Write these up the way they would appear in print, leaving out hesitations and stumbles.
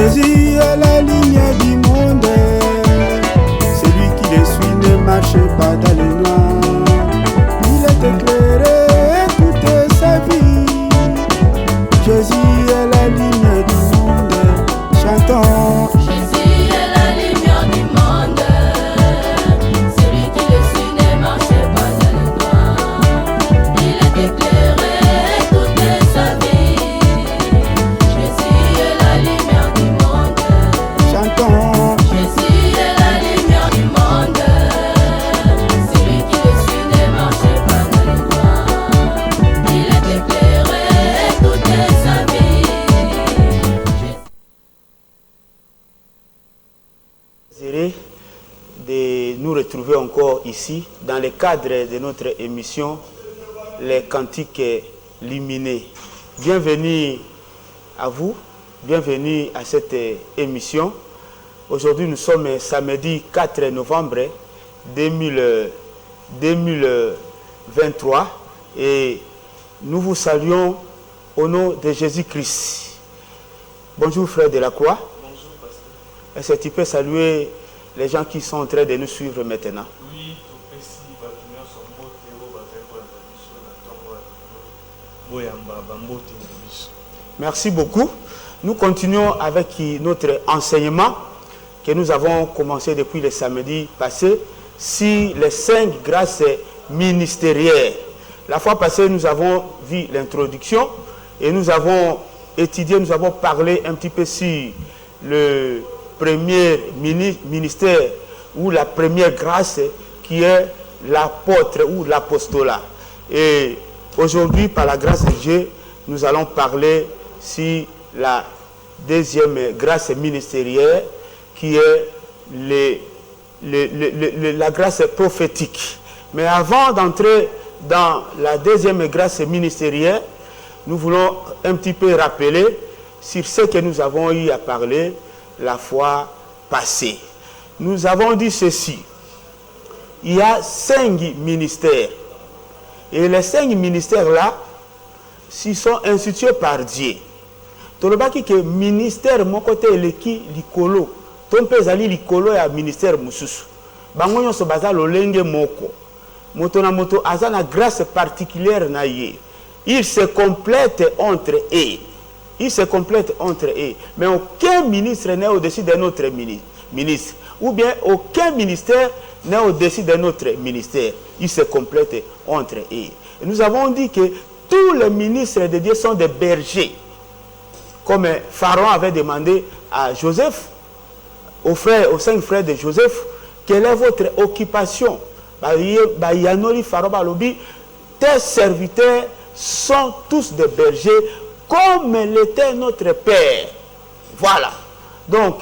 Jésus est la lumière du monde. Celui qui le suit ne marche pas dans les noirs. Il est éclairé toute sa vie. Jésus est la lumière du monde. Chantons. Jésus est la lumière du monde. Celui qui le suit ne marche pas dans les noirs. Il est éclairé toute sa vie. Jésus est la lumière du monde. Chantons. Jésus est la lumière du monde. Celui qui le suit ne marche pas dans les noirs. Il est éclairé toute sa vie. De nous retrouver encore ici dans le cadre de notre émission Les Cantiques Lumineux. Bienvenue à vous, bienvenue à cette émission. Aujourd'hui nous sommes samedi 4 novembre 2023 et nous vous saluons au nom de Jésus-Christ. Bonjour frère Delacroix. Bonjour pasteur. Est-ce que tu peux saluer les gens qui sont en train de nous suivre maintenant? Oui, topesi batumia sombo teo bazeko la biso na tongo ya boyamba bambote na biso. Merci beaucoup. Nous continuons avec notre enseignement que nous avons commencé depuis le samedi passé sur les 5 grâces ministérielles. La fois passée, nous avons vu l'introduction et nous avons étudié, nous avons parlé un petit peu sur le premier ministère ou la première grâce qui est l'apôtre ou l'apostolat. Et aujourd'hui, par la grâce de Dieu, nous allons parler sur la deuxième grâce ministérielle qui est la grâce prophétique. Mais avant d'entrer dans la deuxième grâce ministérielle, nous voulons un petit peu rappeler sur ce que nous avons eu à parler la fois passée. Nous avons dit ceci. Il y a 5 ministères. Et les 5 ministères-là, s'ils sont institués par Dieu. Tolobaki que ministère mon côté eleki likolo. Ton pezali likolo ya ministère mususu. Bango nyonso baza lolenge moko. Moto na moto azana grâce particulière na ye. Ils se complètent entre eux. Ils se complètent entre eux. Mais aucun ministre n'est au-dessus d'un autre ministre. Ou bien aucun ministère n'est au-dessus d'un autre ministère. Ils se complètent entre eux. Et nous avons dit que tous les ministres de Dieu sont des bergers. Comme Pharaon avait demandé à Joseph, aux 5 frères de Joseph, quelle est votre occupation? Tes serviteurs sont tous des bergers comme l'était notre Père. Voilà. Donc,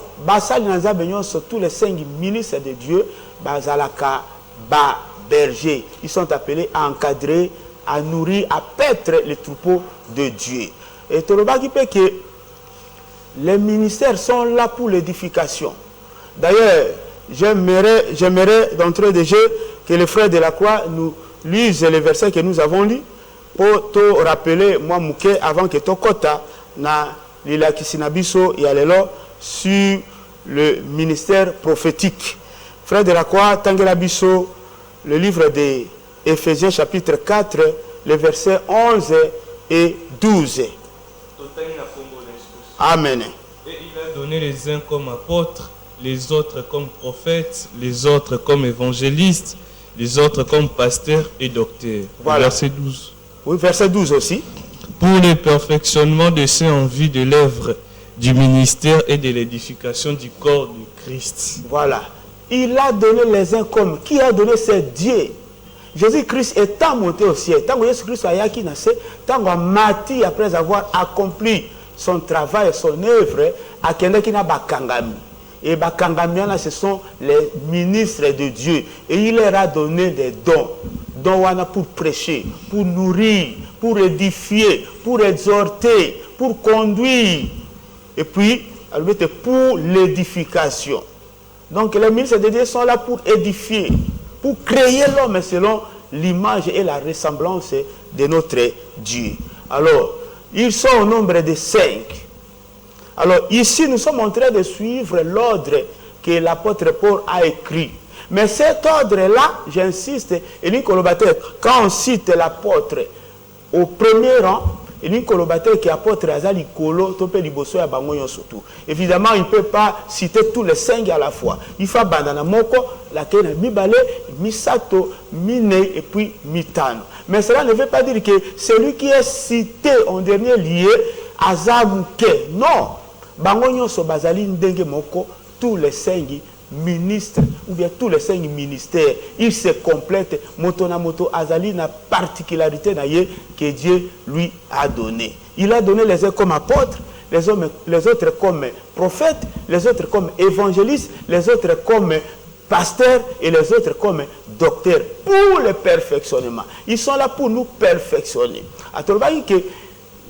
tous les 5 ministres de Dieu, Bazalaka, berger. Ils sont appelés à encadrer, à nourrir, à paître les troupeaux de Dieu. Et Tolobaki peut que les ministères sont là pour l'édification. D'ailleurs, j'aimerais d'entrée de jeu que les frères de la croix nous lisent les versets que nous avons lus pour te rappeler, moi, Mouké, avant que Tokota na lila kisinabiso yalelo sur le ministère prophétique. Frère de la croix, Tangela Bisso, le livre des Éphésiens chapitre 4, les versets 11 et 12. Amen. Et il a donné les uns comme apôtres, les autres comme prophètes, les autres comme évangélistes, les autres comme pasteurs et docteurs. Voilà. Verset 12. Oui, verset 12 aussi. Pour le perfectionnement de ceux en vue de l'œuvre du ministère et de l'édification du corps du Christ. Voilà. Il a donné les uns comme. Qui a donné? C'est Dieu. Jésus-Christ étant monté au ciel. Tant que Jésus-Christ a yaki nassé, tant que Mati, après avoir accompli son travail, son œuvre, à quelqu'un qui n'a pas kangami. Et bakangamiana, ce sont les ministres de Dieu. Et il leur a donné des dons. Dons pour prêcher, pour nourrir, pour édifier, pour exhorter, pour conduire. Et puis, pour l'édification. Donc les ministres de Dieu sont là pour édifier, pour créer l'homme selon l'image et la ressemblance de notre Dieu. Alors, ils sont au nombre de 5. Alors ici, nous sommes en train de suivre l'ordre que l'apôtre Paul a écrit. Mais cet ordre-là, j'insiste, quand on cite l'apôtre au premier rang, il y a qui apôtre Azali Kolo, Topé Liboso et Bangoyon surtout. Évidemment, il ne peut pas citer tous les 5 à la fois. Il faut Bandana Moko, laquelle Mibale, Misato, Mine et puis Mitano. Mais cela ne veut pas dire que celui qui est cité en dernier lieu, Azamuke. Non. Bangoyon so Bazali Ndenge Moko, tous les 5 ministres ou bien tous les 5 ministères, ils se complètent. Motonamoto Azali na particularité que Dieu lui a donné. Il a donné les uns comme apôtres, les autres comme prophètes, les autres comme évangélistes, les autres comme pasteurs et les autres comme docteurs pour le perfectionnement. Ils sont là pour nous perfectionner. À que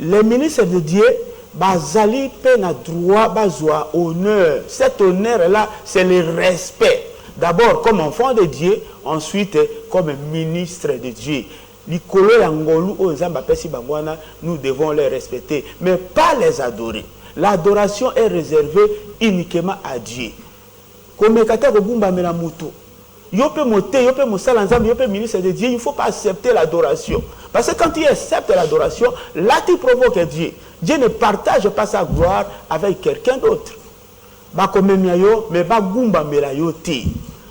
les ministres de Dieu Bazali peine droit, bazwa honneur. Cet honneur-là, c'est le respect. D'abord comme enfant de Dieu, ensuite comme ministre de Dieu. Nous devons les respecter, mais pas les adorer. L'adoration est réservée uniquement à Dieu. Comme il ne faut pas accepter l'adoration. Parce que quand tu acceptes l'adoration, là tu provoques Dieu. Dieu ne partage pas sa gloire avec quelqu'un d'autre.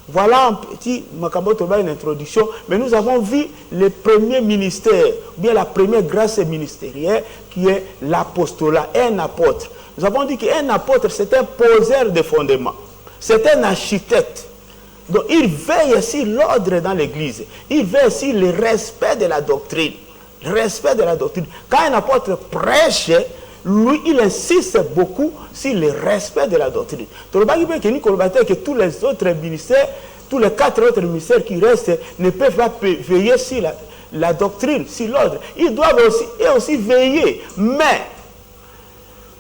Voilà un petit une introduction, mais nous avons vu le premier ministère, bien la première grâce ministérielle qui est l'apostolat, un apôtre. Nous avons dit qu'un apôtre c'est un poseur de fondements, c'est un architecte. Donc il veille sur l'ordre dans l'église, il veille sur le respect de la doctrine. Le respect de la doctrine. Quand un apôtre prêche, lui, il insiste beaucoup sur le respect de la doctrine. Que tous les autres ministères, tous les 4 autres ministères qui restent, ne peuvent pas veiller sur la doctrine, sur l'ordre. Ils doivent aussi veiller. Mais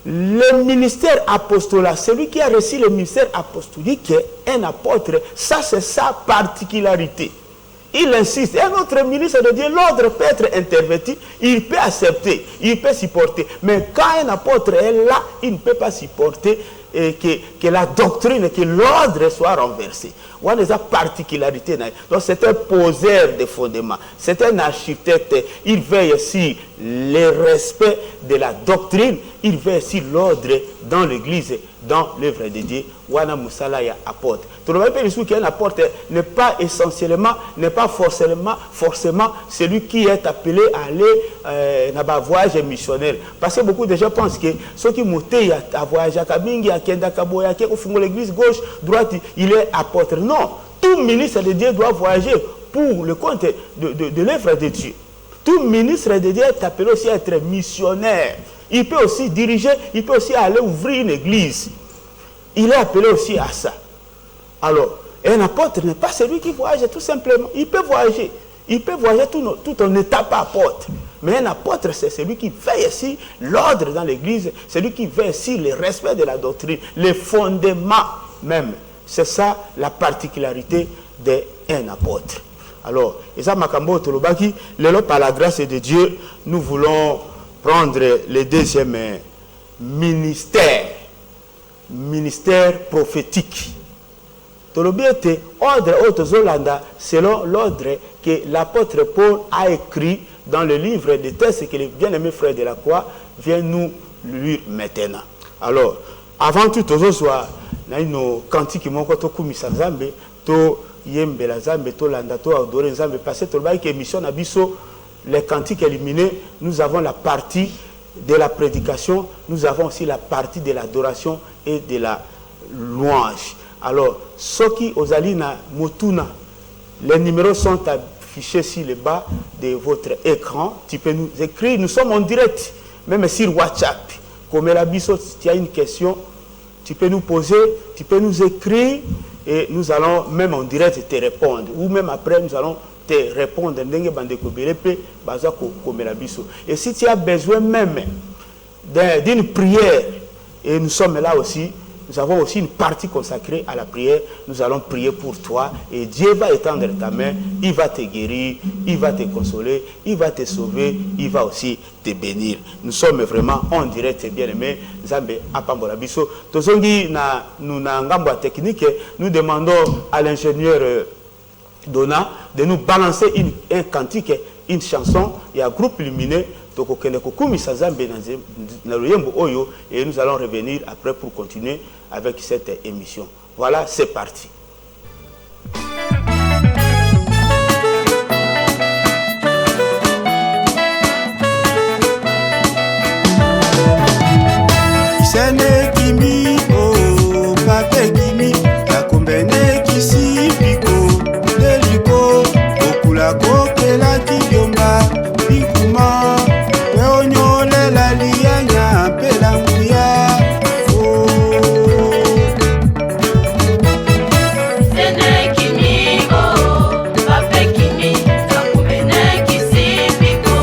le ministère apostolat, celui qui a reçu le ministère apostolique, un apôtre, ça c'est sa particularité. Il insiste. Un autre ministre de Dieu, l'ordre peut être interverti, il peut accepter, il peut supporter. Mais quand un apôtre est là, il ne peut pas supporter que la doctrine, que l'ordre soit renversé. On a des particularités. Donc c'est un poseur de fondements, c'est un architecte. Il veille sur le respect de la doctrine, il veille sur l'ordre dans l'église, dans l'œuvre de Dieu. Wana Musala ya apôtre. Tout le monde peut dire qu'un apôtre n'est pas essentiellement, n'est pas forcément celui qui est appelé à aller dans un voyage missionnaire. Parce que beaucoup de gens pensent que ceux qui montent à voyage à Kabingi, à Kenda Kaboya, qui font l'église gauche, droite, il est apôtre. Non, tout ministre de Dieu doit voyager pour le compte de l'œuvre de Dieu. Tout ministre de Dieu est appelé aussi à être missionnaire. Il peut aussi diriger, il peut aussi aller ouvrir une église. Il est appelé aussi à ça. Alors, un apôtre n'est pas celui qui voyage tout simplement. Il peut voyager. Il peut voyager tout en état pas apôtre. Mais un apôtre, c'est celui qui veille ici l'ordre dans l'église, celui qui veille ici le respect de la doctrine, les fondements même. C'est ça la particularité d'un apôtre. Alors, Esa Makambo Tolobaki, par la grâce de Dieu, nous voulons prendre le deuxième ministère prophétique. Tolobiete, ordre Otozolanda, selon l'ordre que l'apôtre Paul a écrit dans le livre des textes que les bien-aimés frères de la croix viennent nous lire maintenant. Alors, avant tout, Tozozoa, nous cantiques qui m'ont tout kumisa Nzambe, to yembela Nzambe, to landa, to adorer Nzambe, parce que Tolobai qui émission Abisso, les cantiques éliminés, nous avons la partie de la prédication, nous avons aussi la partie de l'adoration et de la louange. Alors, Soki Ozalina Motuna, les numéros sont affichés sur le bas de votre écran. Tu peux nous écrire, nous sommes en direct, même sur WhatsApp. Comme la biso, si tu as une question, tu peux nous poser, tu peux nous écrire et nous allons même en direct te répondre. Ou même après, nous allons te répondre. Et si tu as besoin même d'une prière, et nous sommes là aussi, nous avons aussi une partie consacrée à la prière. Nous allons prier pour toi et Dieu va étendre ta main, il va te guérir, il va te consoler, il va te sauver, il va aussi te bénir. Nous sommes vraiment en direct, bien-aimés. Nzambe apambola biso. Tozongi na ngambo technique, nous demandons à l'ingénieur Dona de nous balancer un cantique, une chanson. Il y a un groupe lumineux. Et nous allons revenir après pour continuer avec cette émission. Voilà, c'est parti. Isene kimi o pape kimi la kombene kisi piko deliko okula kokela kiyomba bikuma weonyole la lianya pela nguya o Isene kimi o pape kimi la kombene kisi piko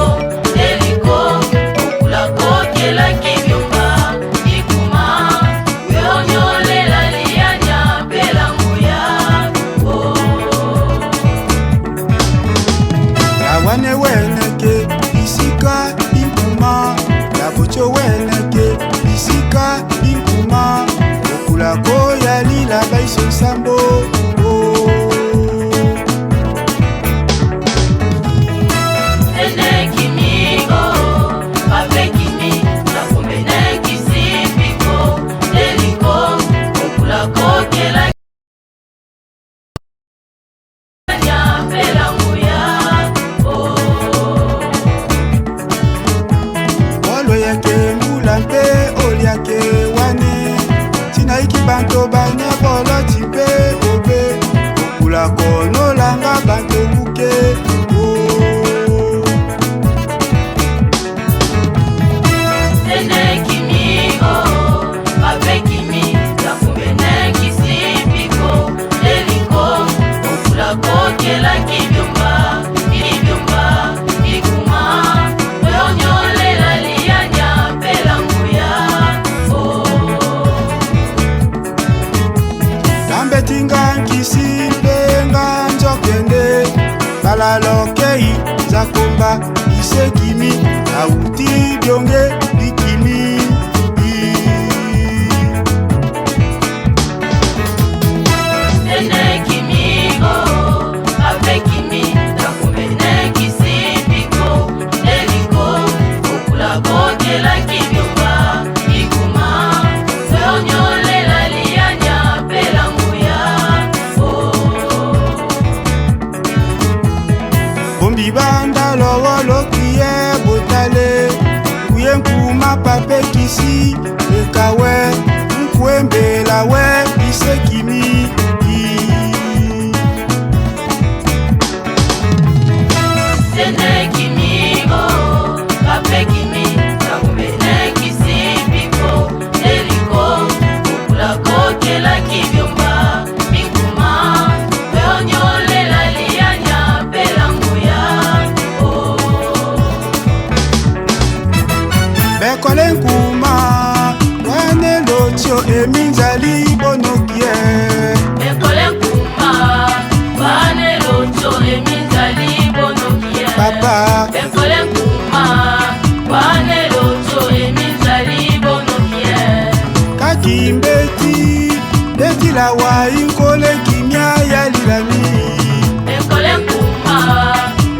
deliko okula kokela kiyomba wane weneke isika inkuma labocho weneke isika inkuma okulako yalila baiso sambo banto banya bolo tipe obe okula kono langa banto muke Sene kimi o pape kimi la kumbene kisi piko deliko okula kokela kibyumba bikuma weonyole la lianya pela nguya Tinga nkisi lenga njokende balalokei zakomba isekimi auti byonge bikimi Sene kimi o pape kimi takumene kisi piko deliko okula kokela kibyumba bikuma weonyole la lianya pela banda lowolo kiye botale kuye nkuma pape kisi ekawe nkwembela we isekimi Sene kimi o pape kimi takumene kisi piko deliko okula kokela kibyumba bikuma weonyole la lianya pela bekole nkuma wane lotio eminzali bonokie bekole nkuma wane lotio eminzali bonokie papa bekole nkuma wane lotio eminzali bonokie kakimbeti betila wa inkole kimia ya lilami bekole nkuma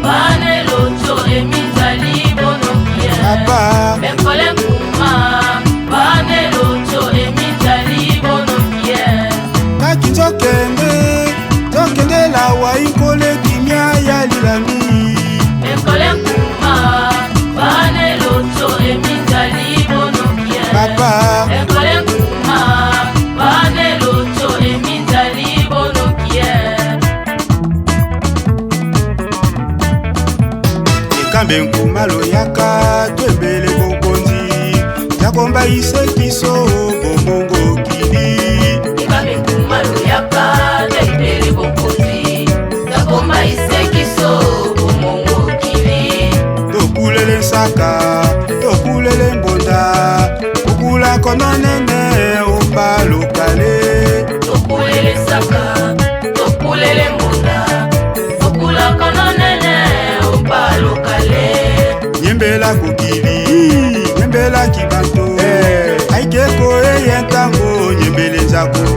wane lotio eminzali bonokie papa bekole nkuma wane lotio eminzali bonokie kakitokende la wa inkole kimia ya lilami bekole nkuma wane lotio eminzali bonokie papa bekole nkuma wane lotio eminzali bonokie ekambe nkuma loyaka twembele bokonzi yakomba isekiso bomongo kili ekambe nkuma loyaka twembele bokonzi yakomba isekiso bomongo kili tokulele nsaka tokulele mbonda okula kononene ombaluka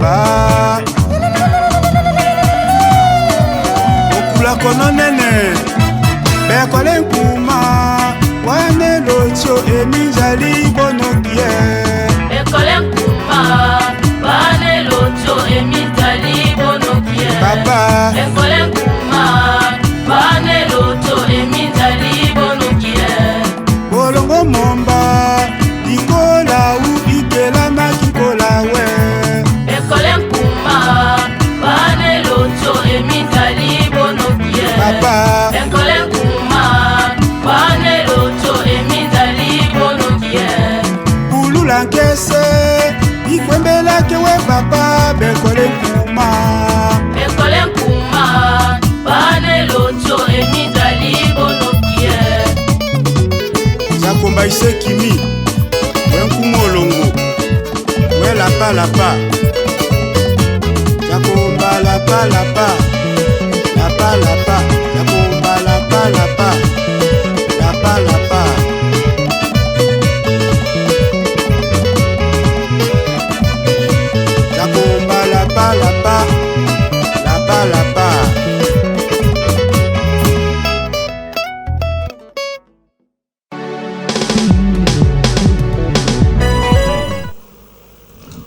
papa okula kono nene bekole nkuma wane lotio emizali bonokie bekole nkuma wane lotio emizali bonokie papa bekole nkuma wane lotio emizali bonokie bolongo momba ikola u ikela makikola we bekole nkuma wane lotio emizali bonokie papa bekole nkuma wane lotio emizali bonokie bulula nkese ikwembela kewe papa bekole nkuma bekole nkuma wane lotio emizali bonokie zakomba isekimi wenkumu olongo we lapa lapa zakomba lapa lapa lapa lapa zakomba lapa lapa lapa lapa zakomba lapa lapa lapa lapa.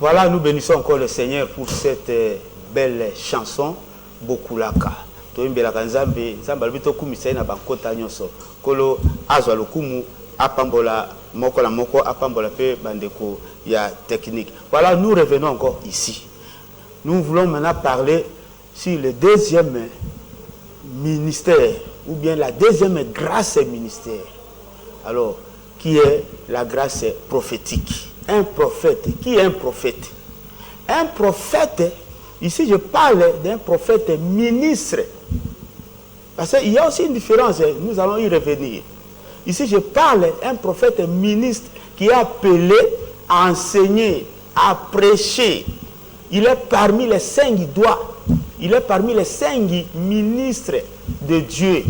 Voilà, nous bénissons encore le Seigneur pour cette belle chanson, Bokulaka. Toimbelaka nzambe, nzambe albito kumisa na bankota nyonso. Kolo azwa lokumu apambola moko la moko apambola pe bandeko ya technique. Voilà, nous revenons encore ici. Nous voulons maintenant parler sur le deuxième ministère ou bien la deuxième grâce ministère. Alors, qui est la grâce prophétique? Un prophète. Qui est un prophète? Un prophète, ici je parle d'un prophète ministre. Parce qu'il y a aussi une différence, nous allons y revenir. Ici je parle d'un prophète ministre qui est appelé à enseigner, à prêcher. Il est parmi les 5 doigts. Il est parmi les 5 ministres de Dieu.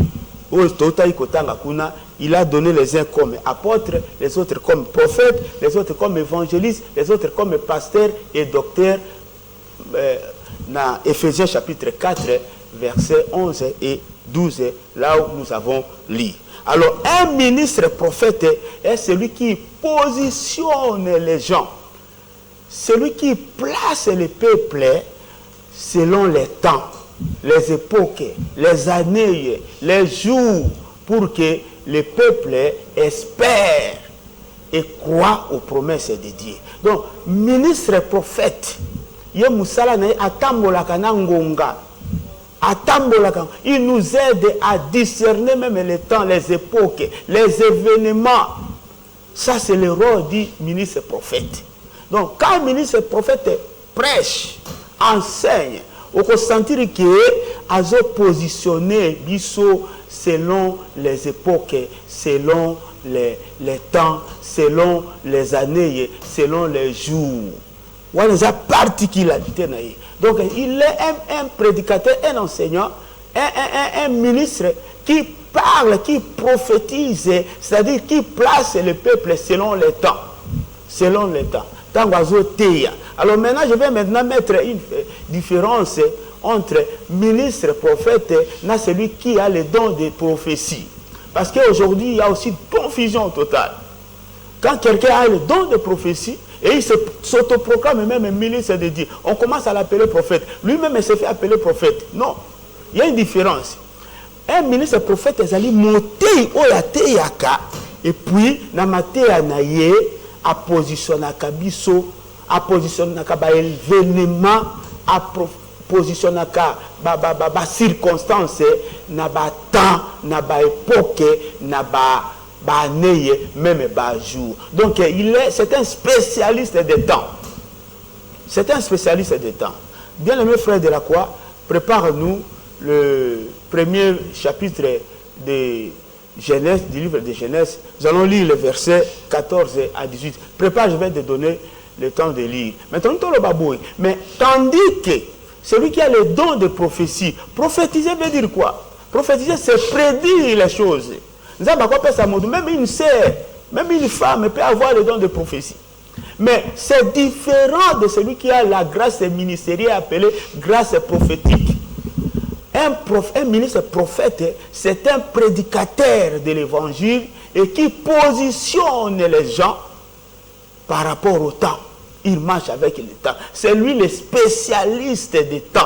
Il a donné les uns comme apôtres, les autres comme prophètes, les autres comme évangélistes, les autres comme pasteurs et docteurs. Dans Éphésiens chapitre 4, versets 11 et 12, là où nous avons lu. Alors, un ministre prophète est celui qui positionne les gens, celui qui place les peuples selon les temps, les époques, les années, les jours, pour que le peuple espère et croit aux promesses de Dieu. Donc, ministre prophète, il nous aide à discerner même les temps, les époques, les événements. Ça, c'est le rôle du ministre prophète. Donc, quand le ministre prophète prêche, enseigne, on peut sentir qu'il a positionné biso selon les époques, selon les temps, selon les années, selon les jours. Il y a particularité. Donc, il est un prédicateur, un enseignant, un ministre qui parle, qui prophétise, c'est-à-dire qui place le peuple selon les temps. Selon les temps. Alors maintenant, je vais maintenant mettre une différence entre ministre, prophète et celui qui a le don de prophétie. Parce qu'aujourd'hui, il y a aussi confusion totale. Quand quelqu'un a le don de prophétie, et il s'autoproclame même un ministre de Dieu, on commence à l'appeler prophète. Lui-même, il se fait appeler prophète. Non, il y a une différence. Un ministre prophète, il a monté et puis, dans ma théanaïe, à positionner Kabiso, à positionner événement, à positionner circonstances, na ba temps, na ba époque, na ba année, même ba jour. Donc c'est un spécialiste des temps. C'est un spécialiste des temps. Bien-aimés frères de la croix, prépare-nous le premier chapitre de Genèse, du livre de Genèse. Nous allons lire le verset 14 à 18. Prépare, je vais te donner le temps de lire. Maintenant, nous le babouille. Mais tandis que celui qui a le don de prophétie, prophétiser veut dire quoi? Prophétiser, c'est prédire les choses. Même une sœur, même une femme peut avoir le don de prophétie. Mais c'est différent de celui qui a la grâce ministérielle appelée grâce prophétique. Un ministre prophète, c'est un prédicateur de l'évangile et qui positionne les gens par rapport au temps. Il marche avec le temps. C'est lui le spécialiste des temps.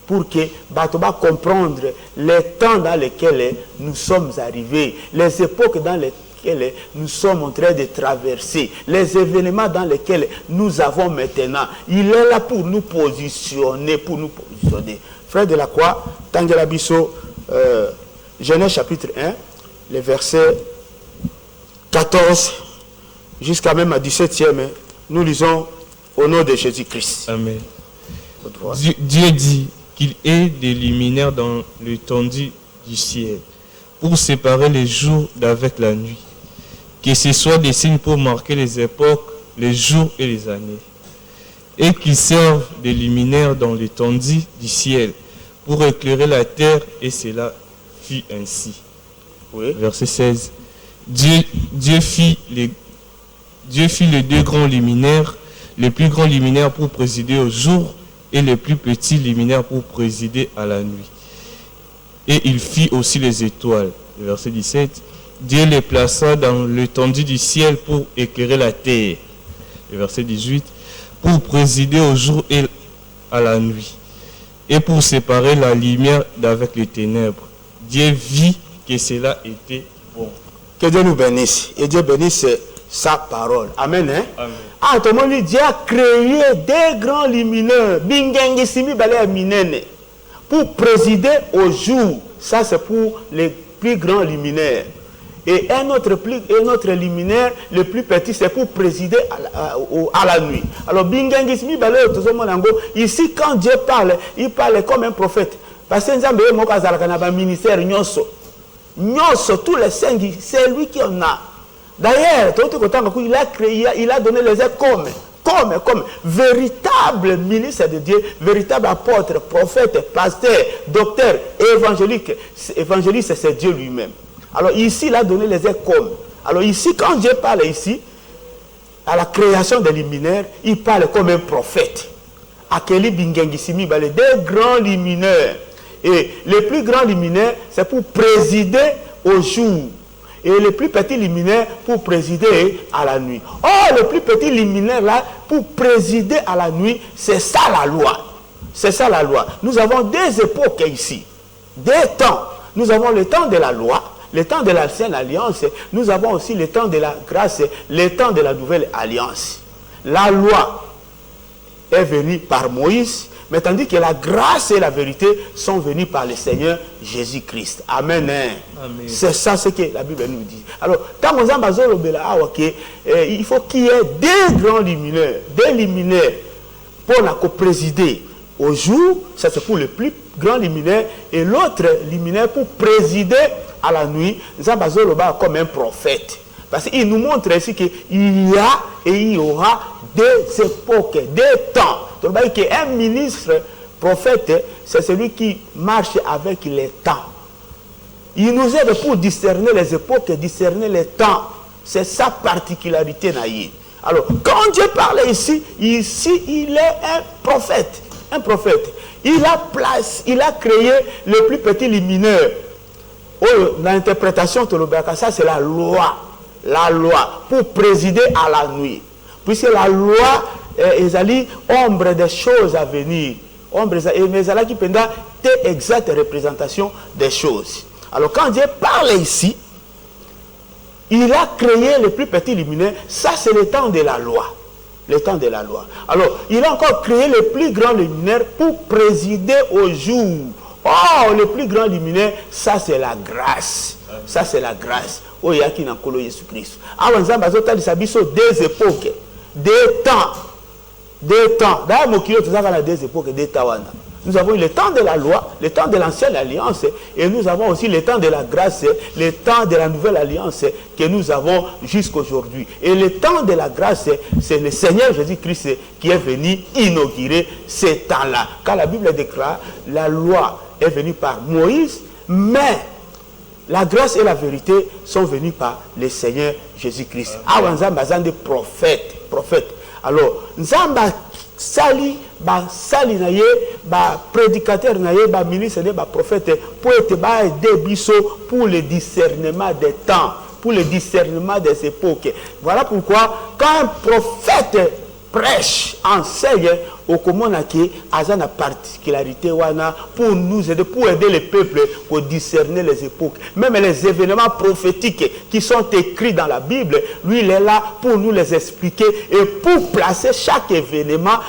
Pour que Batoba comprendre les temps dans lesquels nous sommes arrivés, les époques dans lesquelles nous sommes en train de traverser, les événements dans lesquels nous avons maintenant. Il est là pour nous positionner, Frère de la Croix, Tangela Bisso, Genèse chapitre 1, les versets 14 jusqu'à même à 17e, nous lisons au nom de Jésus-Christ. Amen. Dieu dit qu'il ait des luminaires dans l'étendue du ciel pour séparer les jours d'avec la nuit, que ce soit des signes pour marquer les époques, les jours et les années, et qu'ils servent des luminaires dans l'étendue du ciel pour éclairer la terre, et cela fut ainsi. Oui. Verset 16. Dieu fit les deux grands luminaires, les plus grands luminaires pour présider au jour et les plus petits luminaires pour présider à la nuit. Et il fit aussi les étoiles. Verset 17. Dieu les plaça dans l'étendue du ciel pour éclairer la terre. Verset 18. Pour présider au jour et à la nuit. Et pour séparer la lumière d'avec les ténèbres. Dieu vit que cela était bon. Que Dieu nous bénisse. Et Dieu bénisse sa parole. Amen. Hein? Amen. Ah, tout le monde dit, Dieu a créé des grands lumineux. Pour présider au jour. Ça, c'est pour les plus grands luminaires. Et un autre luminaire, le plus petit, c'est pour présider à la nuit. Alors, ici, quand Dieu parle, il parle comme un prophète. Parce que nous avons un ministère, tous les saints, c'est lui qui en a. D'ailleurs, il a créé, il a donné les aides comme véritable ministre de Dieu, véritable apôtre, prophète, pasteur, docteur, évangéliste, c'est Dieu lui-même. Alors ici, il a donné les aides comme. Alors ici, quand Dieu parle ici, à la création des luminaires, il parle comme un prophète. Akeli Bingengisimi, des grands luminaires. Et les plus grands luminaires, c'est pour présider au jour. Et les plus petits luminaires pour présider à la nuit. Oh, le plus petit luminaire là, pour présider à la nuit, c'est ça la loi. C'est ça la loi. Nous avons des époques ici, des temps. Nous avons le temps de la loi, le temps de l'ancienne alliance. Nous avons aussi le temps de la grâce, le temps de la nouvelle alliance. La loi est venue par Moïse, mais tandis que la grâce et la vérité sont venues par le Seigneur Jésus-Christ. Amen. Amen. C'est ça ce que la Bible nous dit. Alors, quand on a il faut qu'il y ait des grands luminaires, pour présider au jour, ça c'est pour le plus grand luminaire, et l'autre luminaire pour présider à la nuit, comme un prophète. Parce qu'il nous montre ici qu'il y a et il y aura des époques, des temps. Donc, un ministre prophète, c'est celui qui marche avec les temps. Il nous aide pour discerner les époques, discerner les temps. C'est sa particularité. Alors, quand Dieu parle ici, il est un prophète. Un prophète. Il a créé le plus petit luminaire. L'interprétation de l'Obéaka, ça c'est la loi. La loi pour présider à la nuit. Puisque la loi est ombre des choses à venir. Mais elle qui pendant des exacte représentation des choses. Alors quand Dieu parle ici, il a créé le plus petit luminaire. Ça c'est le temps de la loi. Le temps de la loi. Alors il a encore créé le plus grand luminaire pour présider au jour. Oh, le plus grand luminaire, ça c'est la grâce. Ça c'est la grâce. Oh, il y a qui n'a pas Jésus-Christ. Avant des époques, des temps. Des temps. D'ailleurs, des époques, des temps. Nous avons eu le temps de la loi, le temps de l'ancienne alliance, et nous avons aussi le temps de la grâce, le temps de la nouvelle alliance que nous avons jusqu'aujourd'hui. Et le temps de la grâce, c'est le Seigneur Jésus-Christ qui est venu inaugurer ces temps-là. Quand la Bible déclare, la loi est venue par Moïse, mais la grâce et la vérité sont venues par le Seigneur Jésus-Christ. Awa nzambe azande prophète. Alors, nzambe sali na ye, prédicateur na ye, ministre na ye, prophète, pour être aider biso pour le discernement des temps, pour le discernement des époques. Voilà pourquoi, quand un prophète prêche, enseigne, au commun qui a une particularité pour nous aider, pour aider le peuple à discerner les époques. Même les événements prophétiques qui sont écrits dans la Bible, lui il est là pour nous les expliquer et pour placer chaque événement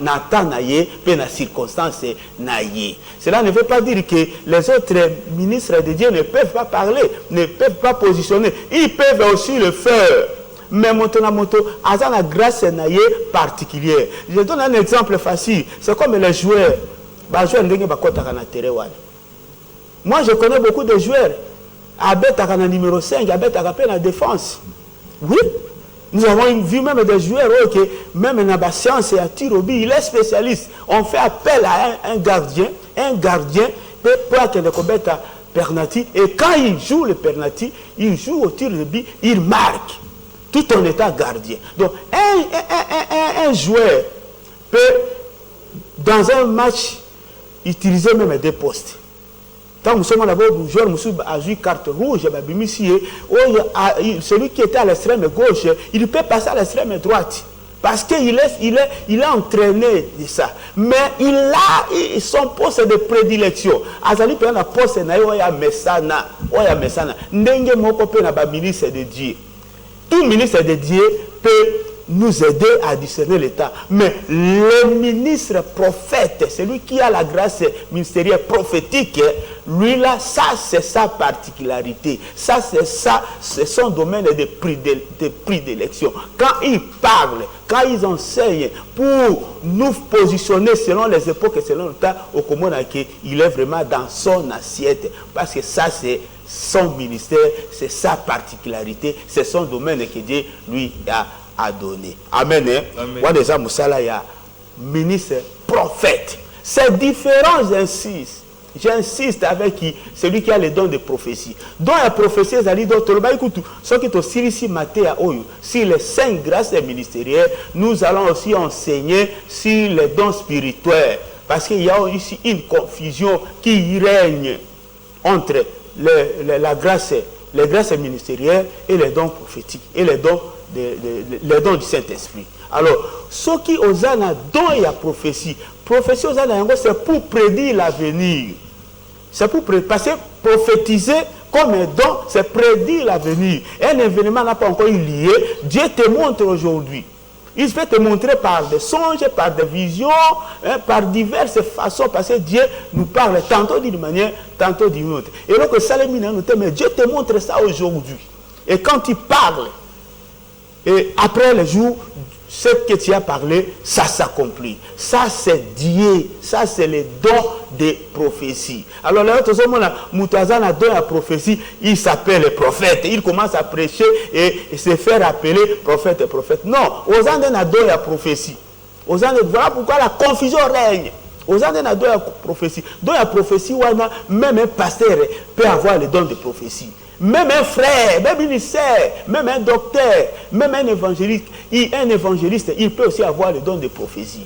dans temps et dans la circonstance. Cela ne veut pas dire que les autres ministres de Dieu ne peuvent pas parler, ne peuvent pas positionner. Ils peuvent aussi le faire. Mais maintenant, à la grâce particulière. Je donne un exemple facile. C'est comme les joueurs. Moi, je connais beaucoup de joueurs. Abet à la numéro 5, Abet à la défense. Oui. Nous avons vu même des joueurs qui, même dans la science et à Tirobi, il est spécialiste. On fait appel à un gardien pour qu'il combatte à penalty. Et quand il joue le penalty, il joue au tir de but, il marque. Tout en état gardien. Donc, un joueur peut, dans un match, utiliser même des postes. Quand nous sommes là-bas, le joueur a joué carte rouge, celui qui était à l'extrême gauche, il peut passer à l'extrême droite. Parce qu'il est entraîné de ça. Mais il a son poste de prédilection. Azali peut avoir un poste de Messana. Ndenge moko pe na ba ministre de Dieu. Tout ministre de Dieu peut nous aider à discerner l'état. Mais le ministre prophète, celui qui a la grâce ministérielle prophétique, lui là, ça c'est sa particularité. Ça c'est son domaine de prédilection. Quand il parle, quand ils enseignent pour nous positionner selon les époques et selon le temps, au commun, il est vraiment dans son assiette. Parce que ça c'est son ministère, c'est sa particularité, c'est son domaine que Dieu lui a donné. Amen. Wadeza Moussala ya ministre prophète. C'est différent, j'insiste avec celui qui a les dons de prophétie. Dans la prophétie, ce qui est ici sur les 5 grâces ministérielles, nous allons aussi enseigner sur les dons spirituels. Parce qu'il y a ici une confusion qui règne entre la grâce, les grâces ministérielles et les dons prophétiques et les dons du Saint-Esprit. Alors, ceux qui osent un don et la prophétie, c'est pour prédire l'avenir. C'est pour parce que prophétiser comme un don, c'est prédire l'avenir. Un événement n'a pas encore eu lieu, Dieu te montre aujourd'hui. Il peut te montrer par des songes, par des visions, par diverses façons, parce que Dieu nous parle tantôt d'une manière, tantôt d'une autre. Et donc, mais Dieu te montre ça aujourd'hui. Et quand il parle, et après le jour, ce que tu as parlé, ça s'accomplit. Ça, c'est Dieu. Ça, c'est le don des prophéties. Alors, là, tout le monde a don à prophétie, il s'appelle le prophète. Il commence à prêcher et se faire appeler prophète. Non, aux gens a don à prophétie. Voilà pourquoi la confusion règne. Aux gens a don à prophétie. Don à prophétie, même un pasteur peut avoir le don de prophétie. Même un frère, même un ministère, même un docteur, même un évangéliste, il peut aussi avoir le don de prophétie.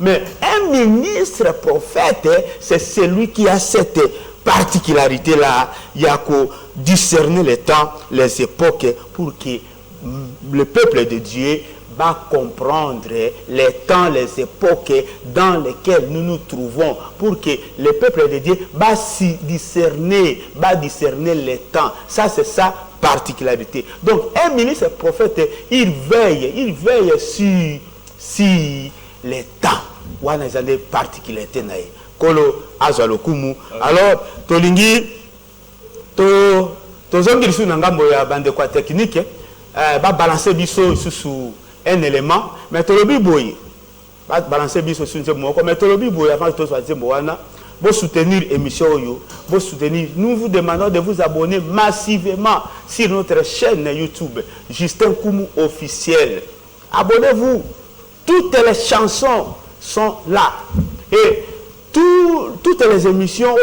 Mais un ministre prophète, c'est celui qui a cette particularité-là. Il y a qu'à discerner les temps, les époques, pour que le peuple de Dieu va comprendre les temps, les époques dans lesquelles nous nous trouvons, pour que le peuple de Dieu va discerner les temps. Ça, c'est sa particularité. Donc, un ministre prophète, il veille sur les temps. Wana des particularités. Kolo azalokumu. Alors, tolingi, tozongi su nangambo ya bande kwa technique, ba balancer biso sous un élément, mais tolobi boye. Ba balancer biso sous moko, mais tolobi boye avant que soit wana. Vous soutenir l'émission, vous soutenir. Nous vous demandons de vous abonner massivement sur notre chaîne YouTube, Justin Koumou officiel. Abonnez-vous. Toutes les chansons sont là. Et toutes les émissions,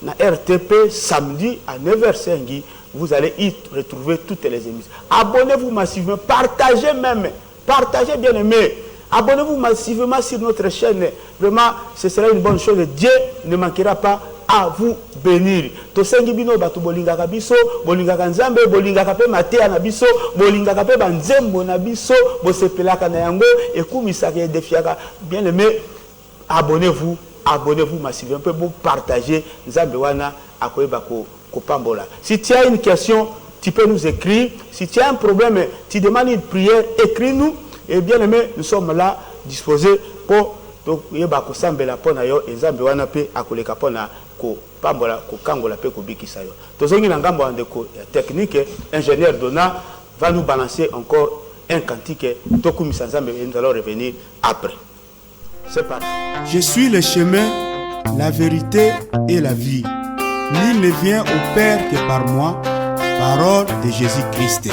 na RTP samedi à 9h05. Vous allez y retrouver toutes les émissions. Abonnez-vous massivement, partagez même, partagez bien aimé. Abonnez-vous massivement sur notre chaîne. Vraiment, ce sera une bonne chose. Dieu ne manquera pas à vous bénir. Tosengi bino batu bolingaka biso, bolingaka nzambe, bolingaka pe matea na biso, bolingaka pe banzembo na biso, bosepelaka na yango, ekumisaka defiaka. Bien aimé, abonnez-vous massivement, peut vous partager nzambe wana akoyeba ko pambola. Si tu as une question, tu peux nous écrire. Si tu as un problème, tu demandes une prière, écris-nous. Et bien aimé, nous sommes là disposés pour yeba ko sambela pona yo nzambe wana pe akoleka pona ko pambola ko kangola pe ko bikisa yo. Tozongi na ngambo ndeko technique, ingénieur Dona va nous balancer encore un cantique. Tokumisa nzambe, nous allons revenir après. C'est parti. Je suis le chemin, la vérité et la vie. Nul ne vient au Père que par moi. Parole de Jésus-Christ.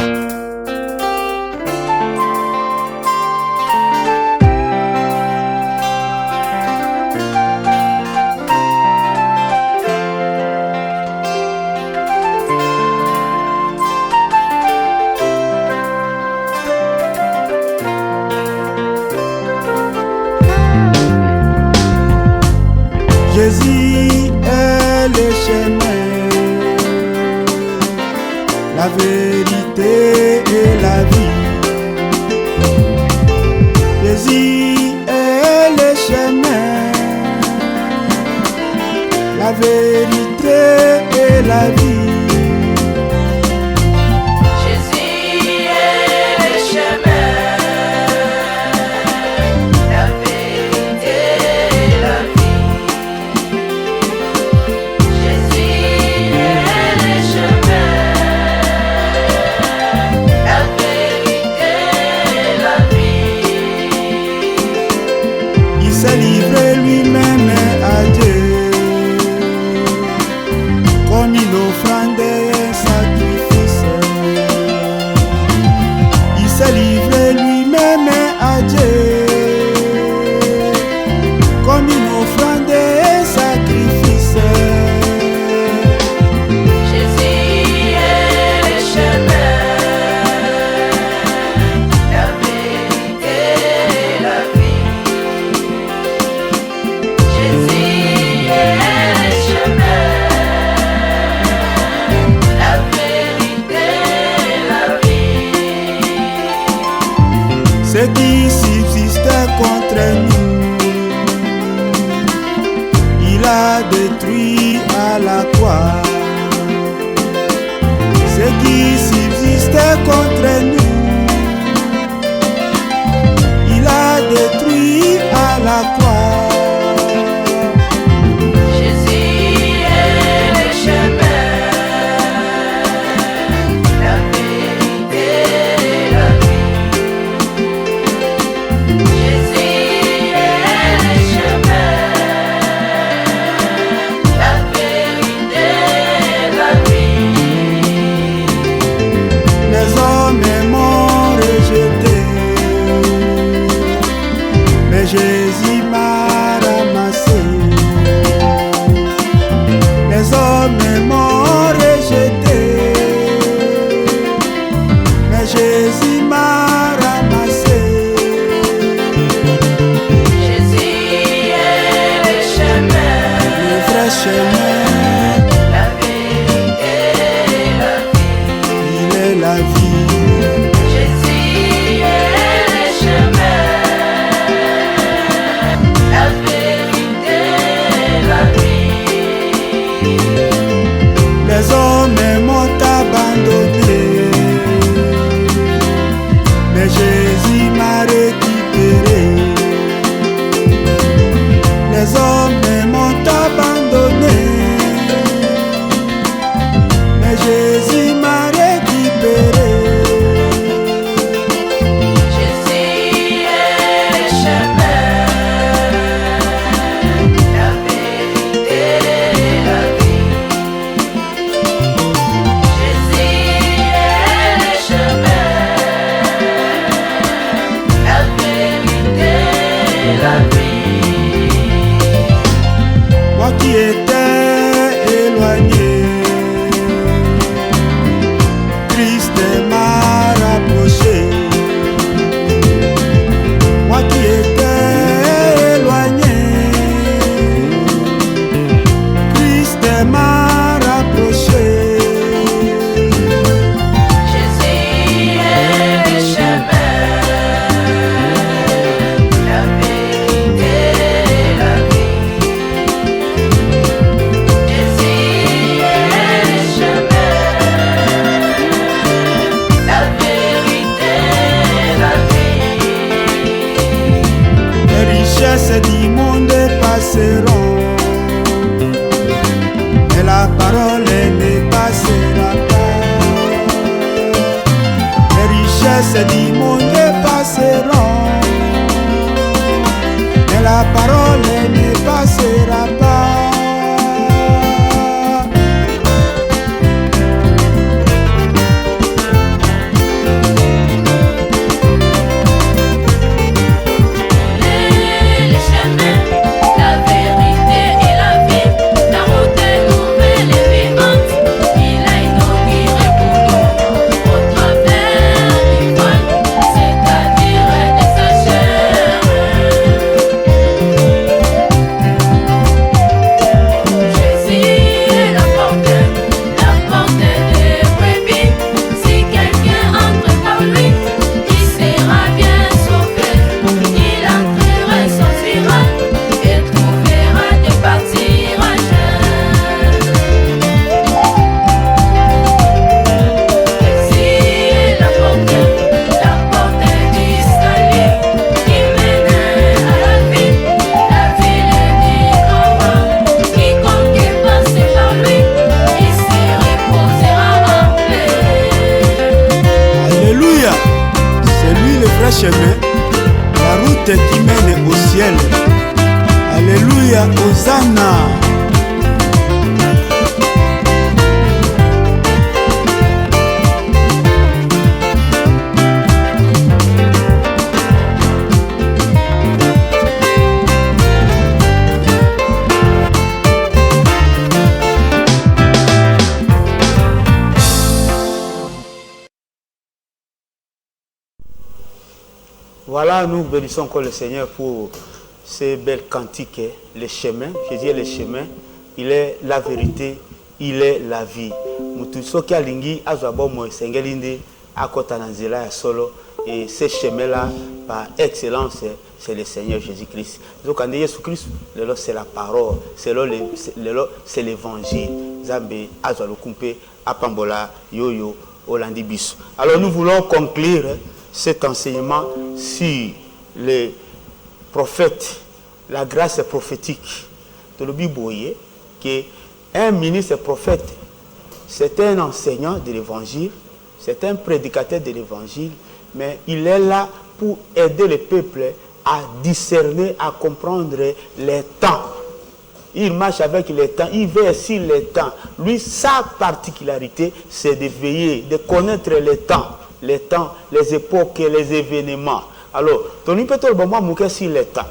Jésus est le chemin, la vérité et la vie. Jésus est le chemin, la vérité et la vie. Livré lui-même à Dieu comme une offrande et un sacrifice. Il s'est livré lui-même à Dieu comme une offrande et un sacrifice. Jésus est le chemin, la vérité et la vie. Jésus est le chemin, la vérité et la vie. Ce qui subsistait contre nous, il a détruit à la croix. Ce qui subsistait contre nous, il a détruit à la croix. Jésus est le chemin, la vérité et la vie. Jésus est le chemin, la vérité et la vie. Les hommes m'ont rejeté, mais Jésus m'a ramassé. Les hommes m'ont rejeté, mais Jésus m'a ramassé. Jésus est le chemin, Le vrai chemin, la vérité et la vie. il est la vie. Jésus est le chemin, la vérité et la vie. Les hommes m'ont abandonné, mais Jésus m'a récupéré. Les hommes m'ont abandonné, mais Jésus m'a récupéré. Jésus est le chemin, la vérité et la vie. Jésus est le chemin, la vérité et la vie. Moi qui étais richesses du monde passeront, mais la parole ne passera pas. Les richesses du monde passeront, mais la parole ne passera pas. Chemin, la route qui mène au ciel. Alléluia, Hosanna. Voilà, nous bénissons encore le Seigneur pour ces belles cantiques, les chemins. Je dis les chemins, il est la vérité, il est la vie. Mutusoki alingi azwabo mo sengelinde akota nanzela ya solo, et ces chemins-là, par excellence, c'est le Seigneur Jésus-Christ. Donc, quand Jésus-Christ, c'est la parole, c'est l'évangile. Zambe azwalukumpe apambola yoyo olandibiso. Alors, nous voulons conclure cet enseignement sur les prophètes, la grâce prophétique de l'Obiboye, qu'un ministre prophète, c'est un enseignant de l'évangile, c'est un prédicateur de l'évangile, mais il est là pour aider le peuple à discerner, à comprendre les temps. Il marche avec les temps, il veille sur les temps. Lui, sa particularité, c'est de veiller, de connaître les temps, les époques et les événements. Alors, on peut tout le moment mouquer sur les temps.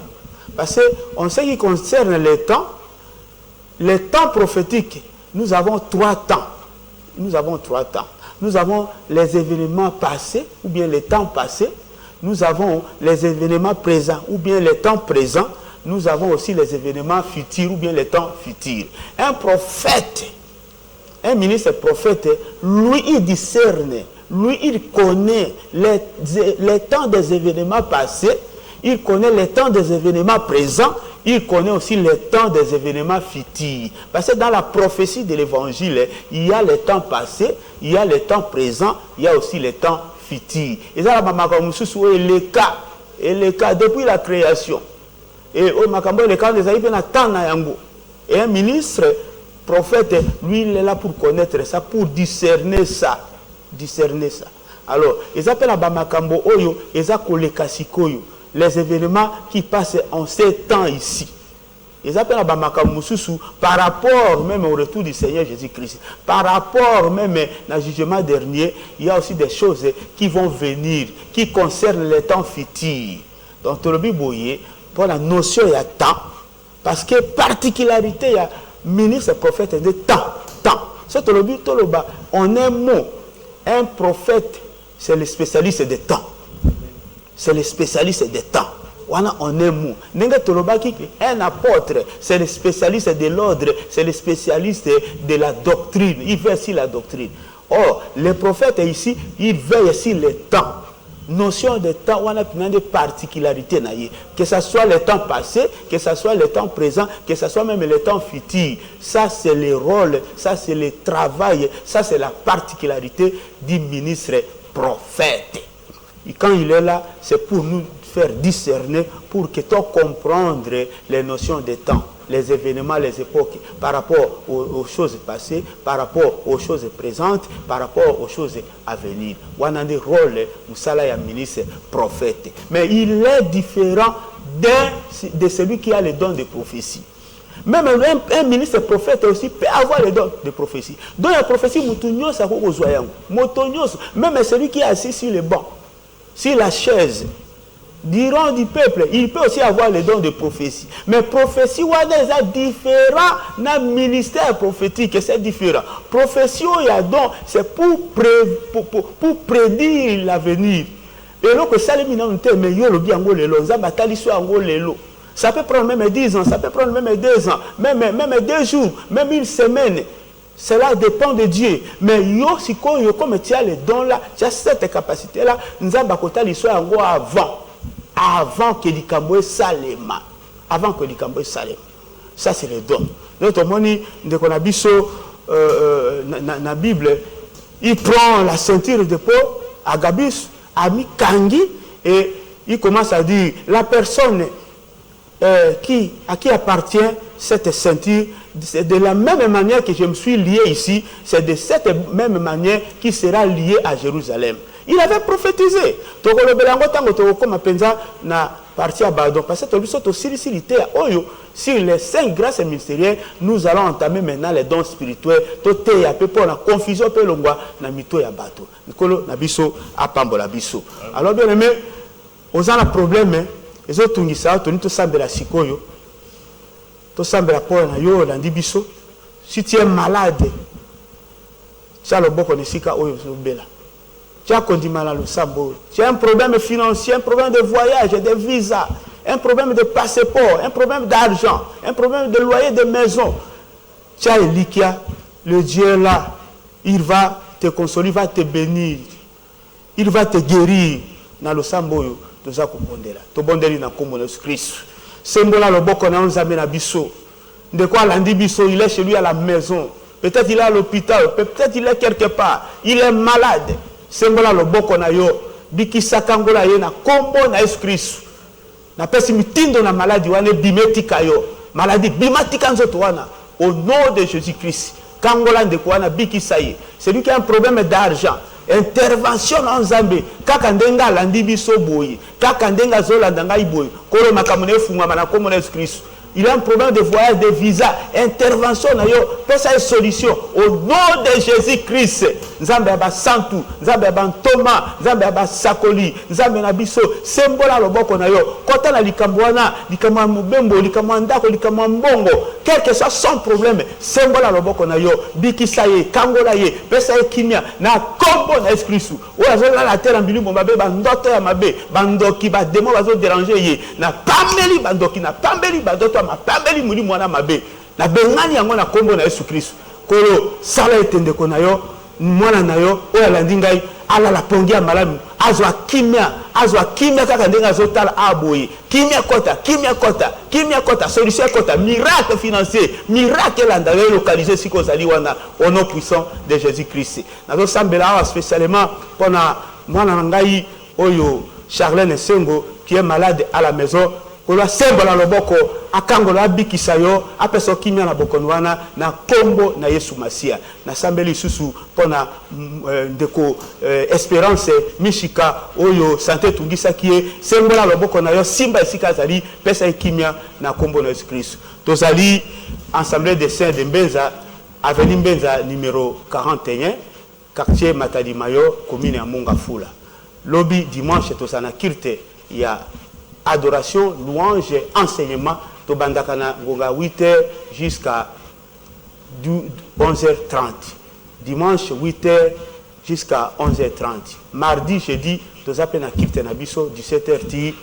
Parce qu'on sait qu'il concerne les temps prophétiques, nous avons 3 temps. Nous avons 3 temps. Nous avons les événements passés, ou bien les temps passés. Nous avons les événements présents, ou bien les temps présents. Nous avons aussi les événements futurs, ou bien les temps futurs. Un prophète, un ministre prophète, lui, il discerne. Lui, il connaît les temps des événements passés, il connaît les temps des événements présents, il connaît aussi les temps des événements futurs. Parce que dans la prophétie de l'évangile, il y a les temps passés, il y a les temps présents, il y a aussi les temps futurs. Et ça, les cas depuis la création. Et un ministre prophète, lui, il est là pour connaître ça, pour discerner ça. Alors, ils appellent à Bamakambo Oyo, ils appellent les événements qui passent en ces temps ici. Ils appellent à Bamakambo Soussou par rapport même au retour du Seigneur Jésus-Christ. Par rapport même au jugement dernier, il y a aussi des choses qui vont venir, qui concernent les temps futurs. Donc, le Bible, pour la notion, il y a temps, parce que particularité, il y a ministre prophète de temps. C'est le but, on a un mot. Un prophète, c'est le spécialiste des temps. C'est le spécialiste des temps. On a un mot. Un apôtre, c'est le spécialiste de l'ordre, c'est le spécialiste de la doctrine. Il veille sur la doctrine. Or, les prophètes ici, ils veillent sur les temps. Notion de temps, on a des particularités. Que ce soit le temps passé, que ce soit le temps présent, que ce soit même le temps futur. Ça, c'est le rôle, ça, c'est le travail, ça, c'est la particularité du ministre prophète. Et quand il est là, c'est pour nous faire discerner pour que tu comprendre les notions des temps, les événements, les époques, par rapport aux choses passées, par rapport aux choses présentes, par rapport aux choses à venir. On a des rôles, Moussala ya ministre, prophète. Mais il est différent de celui qui a le don de prophétie. Même un ministre prophète aussi peut avoir le don de prophétie. Dans la prophétie, même celui qui est assis sur le banc, sur la chaise, diront du peuple, il peut aussi avoir le don de prophétie. Mais prophétie, est différent d'un ministère prophétique, c'est différent. Prophétie, il y a don, c'est pour prédire l'avenir. Et donc, ça, ça peut prendre même 10 ans, ça peut prendre même 2 ans, même 2 jours, même 1 semaine. Cela dépend de Dieu. Mais comme tu as les dons là, tu as cette capacité-là, nous avons avant que l'Ikamboé Salema. Avant que l'Ikamboé Salema. Ça, c'est le don. Notre moni, dès qu'on a biso la Bible, il prend la ceinture de peau, Agabus, a mis Kangi, et il commence à dire la personne à qui appartient cette ceinture, c'est de la même manière que je me suis lié ici, c'est de cette même manière qui sera lié à Jérusalem. Il avait prophétisé. Sur les 5 grâces ministérielles, nous allons entamer maintenant les dons spirituels. La confusion peut l'ongwa na mito ya bato. Nikolo na biso apambola biso. Alors bien aimé, aux un problème, les autres tungisa, to sambela sikoyo. To sambela pour na yo landi biso. Si tu es malade, ça le boko nesika oyo bela. Tu as un problème financier, un problème de voyage, de visa, un problème de passeport, un problème d'argent, un problème de loyer de maison. Tu as Elikia, le Dieu là, il va te consoler, il va te bénir, il va te guérir. Dans le samboyo, tu as compris là. Tu as compris dans le Christ. Sembola le boko na onzame na biso. De quoi lundi biso, il est chez lui à la maison. Peut-être il est à l'hôpital, peut-être il est quelque part. Il est malade. Sembola le boko na yo bikisa kangola ye na kombo na Yesu Kristo na pesi mitindo na maladie wane bimetika yo maladie bimatika nzoto wana au nom de Jésus-Christ kangola ndeko wana bikisa ye celui qui a un problème d'argent intervention en Zambie kaka ndenga landi biso boyi kaka ndenga zolanda ngai boyi kolo makamune funga na kombo na Yesu Kristo. Il a un problème de voyage, de visa, intervention, peut ça une solution. Au nom de Jésus-Christ, Nzambe aba Santu, Nzambe aba Thomas, Nzambe aba Sakoli, Nzambe na biso, sembola loboko na yo, kota na likambwana, likamba mubembo, likamba ndako, likamba mbongo, quel que soit son problème, sembola loboko na yo, bikisa ye, kangola ye, pesa ye kimia, na kombo na Yesu-Kristo. Oya zola la terre en bilu mabe, bandoto ya mabe, bandoki ba démon bazo déranger ye, na pambeli bandoki, na pambeli bandoto ma pambeli muli mwana mabe na bengani yango na kombo na Yesu Kristo kolo sala etendeko na yo mwana na yo oya landi ngai ala la pongia malamu azwa kimia kaka ndenga zotala aboye kimia kota solution kota miracle financier miracle landa yo localiser siko zali wana au nom puissant de Jésus-Christ na zo sambela spécialement pona mwana ngai oyo Charlène Sengo qui est malade à la maison. Kola sembola loboko akangola bikisa yo apeso kimia na bokonwana na kombo na Yesu Masia na sambeli susu pona ndeko espérance mishika oyo santé tungisa kie sembola loboko na yo simba esika zali pesa kimia na kombo na Yesu Christ. Tozali assemblée des saints de Mbenza avenue Mbenza numéro 41 quartier Matadi Mayo commune ya Mongafula. Lobby dimanche tozana kirte ya adoration, louange, enseignement, to bandakana gonga 8h jusqu'à 11h30. Dimanche 8h jusqu'à 11h30. Mardi, jeudi, to zapena kifte na biso 17h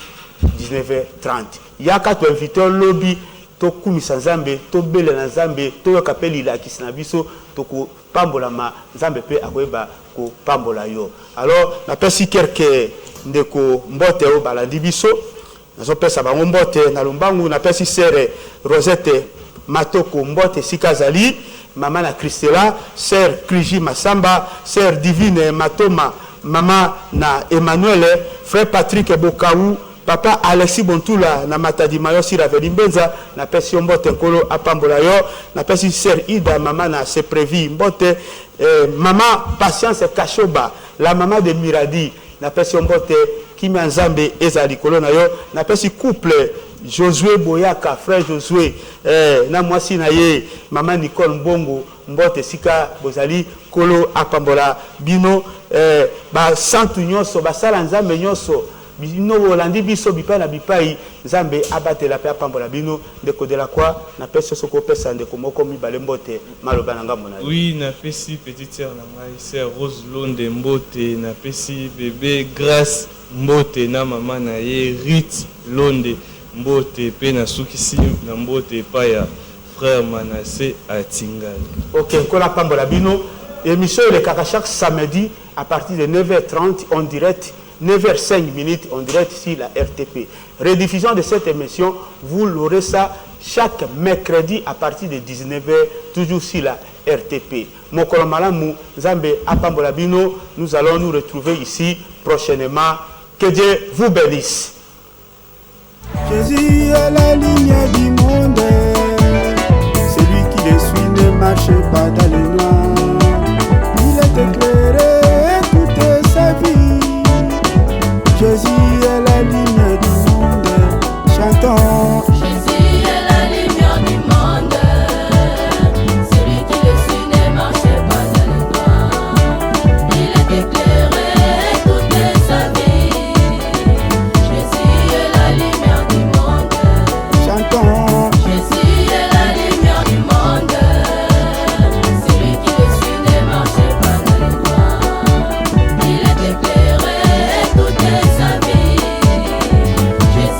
19h30. Yaka to invité lobby to kumisa Nzambe, to bele na Nzambe, to kapeli la kisna biso to ko pambola ma Nzambe pe akoyeba ko pambola yo. Alors, na pesi quelque ndeko mbote o balandi biso nazo pesa bango mbote na lumbangu na pesi sere Rosette Matoko mbote sikazali mama na Christela sœur Kriji Masamba sœur Divine Matoma mama na Emmanuel frère Patrick Bokaou papa Alexis Bontula na Matadi Mayo si Raveli Mbenza na pesi mbote nkolo apambola yo na pesi sœur Ida mama na se prévu mbote maman Patience Kashoba la maman de Miradi na pesi mbote Kimia Nzambe ezali kolo na yo na pesi couple Josué Boyaka frère Josué na mwasi na ye maman Nicole Mbongo mbote sika bozali kolo apambola bino ba santu nyonso basala Nzambe nyonso bino bolandi biso bipai na bipai Nzambe abatela pe apambola bino ndeko de la croix na pesi soko pesa ndeko moko mibale mbote maloba na ngambo na yo. Oui, na pesi petite sœur na ngai sœur Rose Londe mbote na pesi bébé Grâce mbote na mama na ye Rit Londe mbote pe na sukisi na mbote pa ya frère Manassé Atingali. OK, nkola pambola bino émission le kaka chaque samedi à partir de 9h30 en direct 9h05 en direct sur la RTP. Rediffusion de cette émission, vous l'aurez ça chaque mercredi à partir de 19h, toujours sur la RTP. Mokolo Malamu, Nzambe apambola bino, nous allons nous retrouver ici prochainement. Que Dieu vous bénisse. Jésus est la ligne du monde, celui qui le suit ne marche pas dans les noirs. Il est éclairé toute sa vie. Jésus est la ligne du monde, chantons. Jésus est